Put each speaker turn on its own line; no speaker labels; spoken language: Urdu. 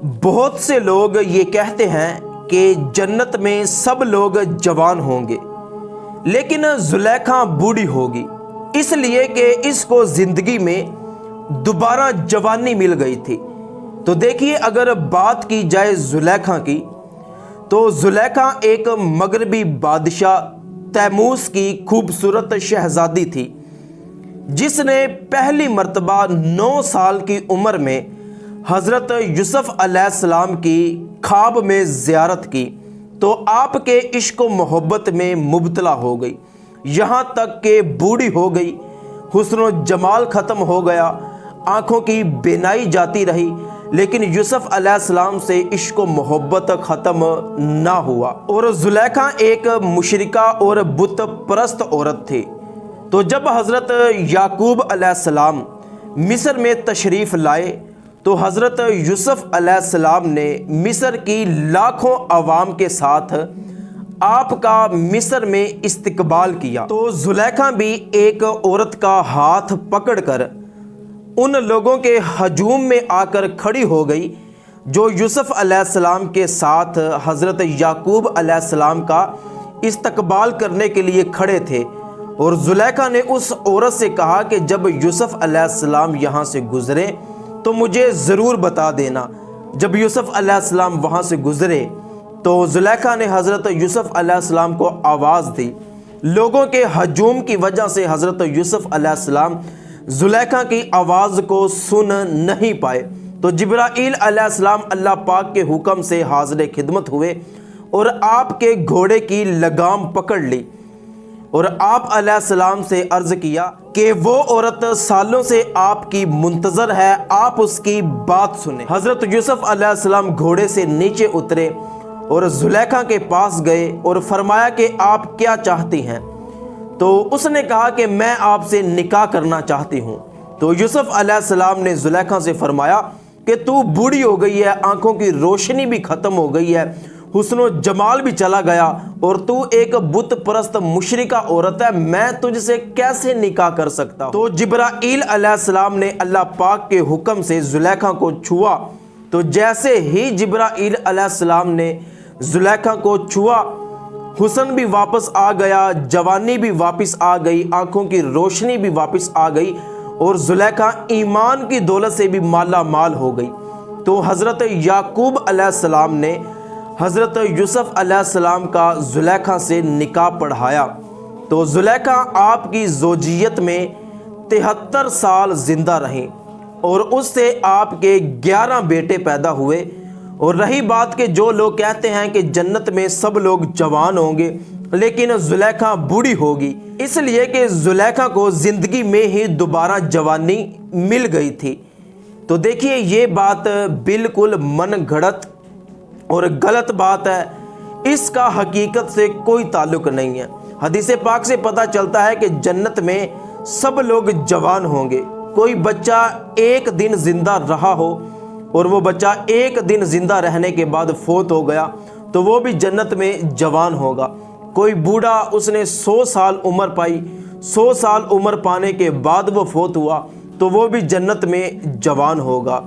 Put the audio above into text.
بہت سے لوگ یہ کہتے ہیں کہ جنت میں سب لوگ جوان ہوں گے، لیکن زلیخا بوڑھی ہوگی، اس لیے کہ اس کو زندگی میں دوبارہ جوانی مل گئی تھی۔ تو دیکھیے، اگر بات کی جائے زلیخا کی، تو زلیخا ایک مغربی بادشاہ تیموس کی خوبصورت شہزادی تھی، جس نے پہلی مرتبہ 9 سال کی عمر میں حضرت یوسف علیہ السلام کی خواب میں زیارت کی تو آپ کے عشق و محبت میں مبتلا ہو گئی، یہاں تک کہ بوڑھی ہو گئی، حسن و جمال ختم ہو گیا، آنکھوں کی بینائی جاتی رہی، لیکن یوسف علیہ السلام سے عشق و محبت ختم نہ ہوا۔ اور زلیخا ایک مشرکہ اور بت پرست عورت تھی۔ تو جب حضرت یعقوب علیہ السلام مصر میں تشریف لائے تو حضرت یوسف علیہ السلام نے مصر کی لاکھوں عوام کے ساتھ آپ کا مصر میں استقبال کیا۔ تو زلیخا بھی ایک عورت کا ہاتھ پکڑ کر ان لوگوں کے ہجوم میں آ کر کھڑی ہو گئی جو یوسف علیہ السلام کے ساتھ حضرت یعقوب علیہ السلام کا استقبال کرنے کے لیے کھڑے تھے۔ اور زلیخا نے اس عورت سے کہا کہ جب یوسف علیہ السلام یہاں سے گزرے تو مجھے ضرور بتا دینا۔ جب یوسف علیہ السلام وہاں سے گزرے تو زلیخا نے حضرت یوسف علیہ السلام کو آواز دی۔ لوگوں کے ہجوم کی وجہ سے حضرت یوسف علیہ السلام زلیخا کی آواز کو سن نہیں پائے، تو جبرائیل علیہ السلام اللہ پاک کے حکم سے حاضر خدمت ہوئے اور آپ کے گھوڑے کی لگام پکڑ لی اور آپ علیہ السلام سے عرض کیا کہ وہ عورت سالوں سے آپ کی منتظر ہے، آپ اس کی بات سنیں۔ حضرت یوسف علیہ السلام گھوڑے سے نیچے اترے اور زلیخا کے پاس گئے اور فرمایا کہ آپ کیا چاہتی ہیں؟ تو اس نے کہا کہ میں آپ سے نکاح کرنا چاہتی ہوں۔ تو یوسف علیہ السلام نے زلیخا سے فرمایا کہ تو بوڑھی ہو گئی ہے، آنکھوں کی روشنی بھی ختم ہو گئی ہے، حسن و جمال بھی چلا گیا، اور تو ایک بت پرست مشرکہ عورت ہے، میں تجھ سے کیسے نکاح کر سکتا ہوں؟ تو جبرائیل علیہ السلام نے اللہ پاک کے حکم سے زلیخا کو چھوا، تو جیسے ہی جبرائیل علیہ السلام نے زلیخا کو چھوا، حسن بھی واپس آ گیا، جوانی بھی واپس آ گئی، آنکھوں کی روشنی بھی واپس آ گئی، اور زلیخا ایمان کی دولت سے بھی مالا مال ہو گئی۔ تو حضرت یعقوب علیہ السلام نے حضرت یوسف علیہ السلام کا زلیخا سے نکاح پڑھایا۔ تو زلیخا آپ کی زوجیت میں 73 سال زندہ رہیں اور اس سے آپ کے 11 بیٹے پیدا ہوئے۔ اور رہی بات کہ جو لوگ کہتے ہیں کہ جنت میں سب لوگ جوان ہوں گے لیکن زلیخا بوڑھی ہوگی، اس لیے کہ زلیخا کو زندگی میں ہی دوبارہ جوانی مل گئی تھی۔ تو دیکھیے، یہ بات بالکل من گھڑت اور غلط بات ہے، اس کا حقیقت سے کوئی تعلق نہیں ہے۔ حدیث پاک سے پتہ چلتا ہے کہ جنت میں سب لوگ جوان ہوں گے۔ کوئی بچہ ایک دن زندہ رہا ہو اور وہ بچہ ایک دن زندہ رہنے کے بعد فوت ہو گیا تو وہ بھی جنت میں جوان ہوگا۔ کوئی بوڑھا، اس نے 100 سال عمر پائی، 100 سال عمر پانے کے بعد وہ فوت ہوا تو وہ بھی جنت میں جوان ہوگا۔